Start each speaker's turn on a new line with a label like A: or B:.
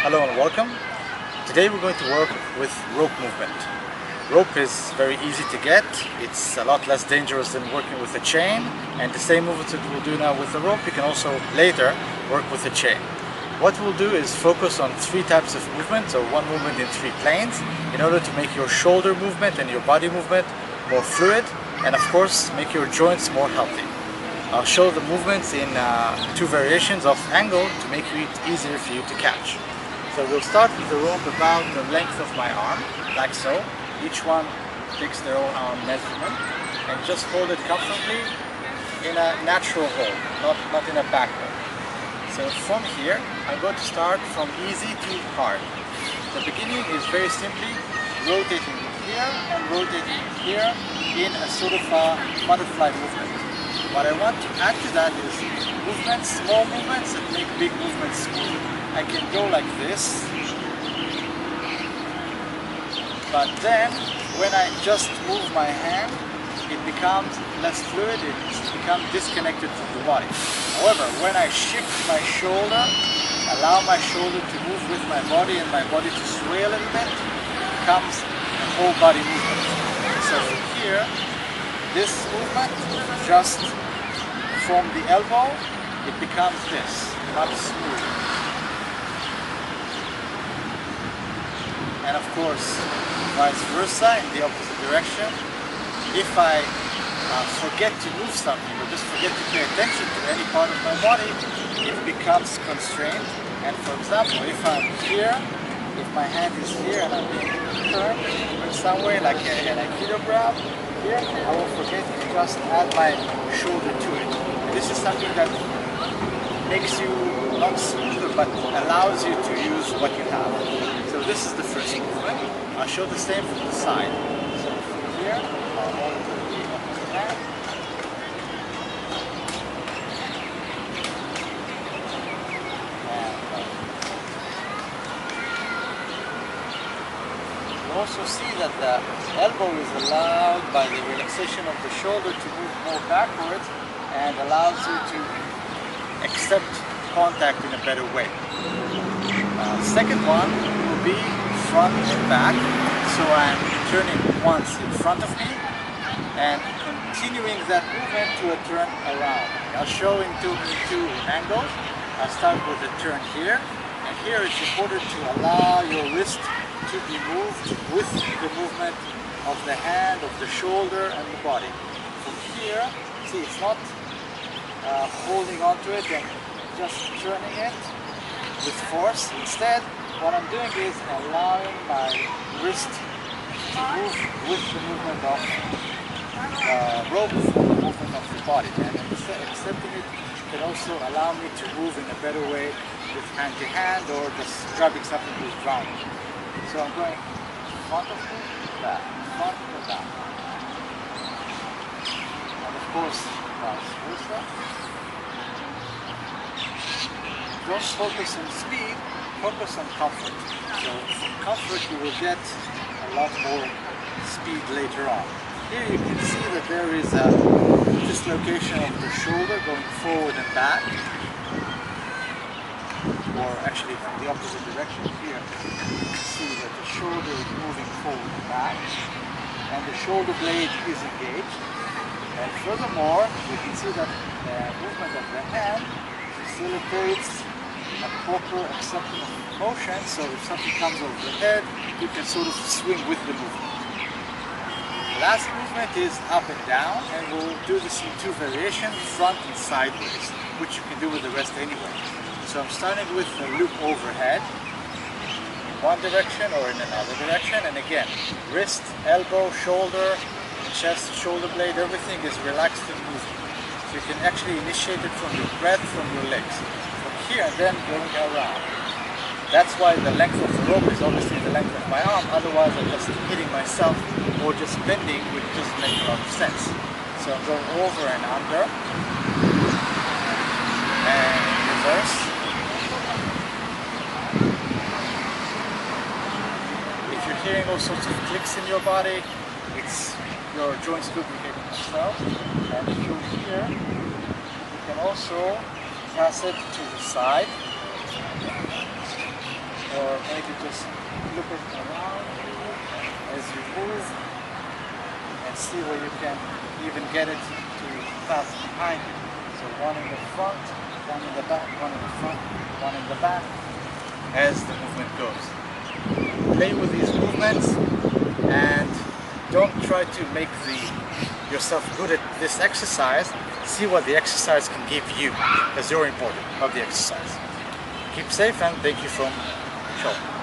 A: Hello and welcome. Today we're going to work with rope movement. Rope is very easy to get. It's a lot less dangerous than working with a chain, and the same movements that we'll do now with the rope, you can also later work with a chain. What we'll do is focus on three types of movements, or one movement in three planes, in order to make your shoulder movement and your body movement more fluid, and of course make your joints more healthy. I'll show the movements in two variations of angle to make it easier for you to catch. So we'll start with the rope about the length of my arm, like so. Each one takes their own arm measurement, and just hold it comfortably in a natural hold, not in a back hold. So from here, I'm going to start from easy to hard. The beginning is very simply rotating here and rotating here in a sort of a butterfly movement. What I want to add to that is movements, small movements that make big movements smooth. I can go like this, but then when I just move my hand, it becomes less fluid, it becomes disconnected from the body. However, when I shift my shoulder, allow my shoulder to move with my body and my body to sway a little bit, it becomes a whole body movement. So from here, this movement, just from the elbow, it becomes this, not smooth. And of course, vice versa, in the opposite direction. If I forget to move something, or just forget to pay attention to any part of my body, it becomes constrained. And for example, if I'm here, if my hand is here and I'm being turned in some way, like an aikido grab, here, I will forget to just add my shoulder to it. And this is something that makes you not smoother, but allows you to use what you have. So this is the first movement. I'll show the same from the side. So from here, I'll hold it with the opposite hand. You also see that the elbow is allowed by the relaxation of the shoulder to move more backwards and allows you to accept contact in a better way. Second one will be front and back. So I'm turning once in front of me and continuing that movement to a turn around. I'll show in two angles. I'll start with a turn here, and here it's important to allow your wrist to be moved with the movement of the hand, of the shoulder and the body. From here, see, it's not holding on to it and just turning it with force. Instead, what I'm doing is allowing my wrist to move with the movement of the rope, for the movement of the body. And accepting it can also allow me to move in a better way with hand to hand, or just grabbing something with grounding. So I'm going front of me, back, front and back. And of course, vice versa. Don't focus on speed, focus on comfort. So from comfort you will get a lot more speed later on. Here you can see that there is a dislocation of the shoulder going forward and back. Or actually from the opposite direction here, you can see that the shoulder is moving forward and back, and the shoulder blade is engaged. And furthermore, you can see that the movement of the hand facilitates a proper acceptance of motion, so if something comes over the head, you can sort of swing with the movement. The last movement is up and down, and we'll do this in two variations, front and sideways, which you can do with the rest anyway. So I'm starting with the loop overhead, in one direction or in another direction, and again, wrist, elbow, shoulder, chest, shoulder blade, everything is relaxed and moving. So you can actually initiate it from your breath, from your legs. From here and then going around. That's why the length of the rope is obviously the length of my arm, otherwise I'm just hitting myself or just bending, which doesn't make a lot of sense. So I'm going over and under, and reverse. If you're hearing all sorts of clicks in your body, it's your joints lubricating themselves. And if you're here, you can also pass it to the side, or to just look around as you move and see where you can even get it to pass behind you. So one in the front, one in the back, one in the front, one in the back, as the movement goes. Play with these movements and don't try to make yourself good at this exercise. See what the exercise can give you, because you're important, not the exercise. Keep safe, and thank you from Sharon.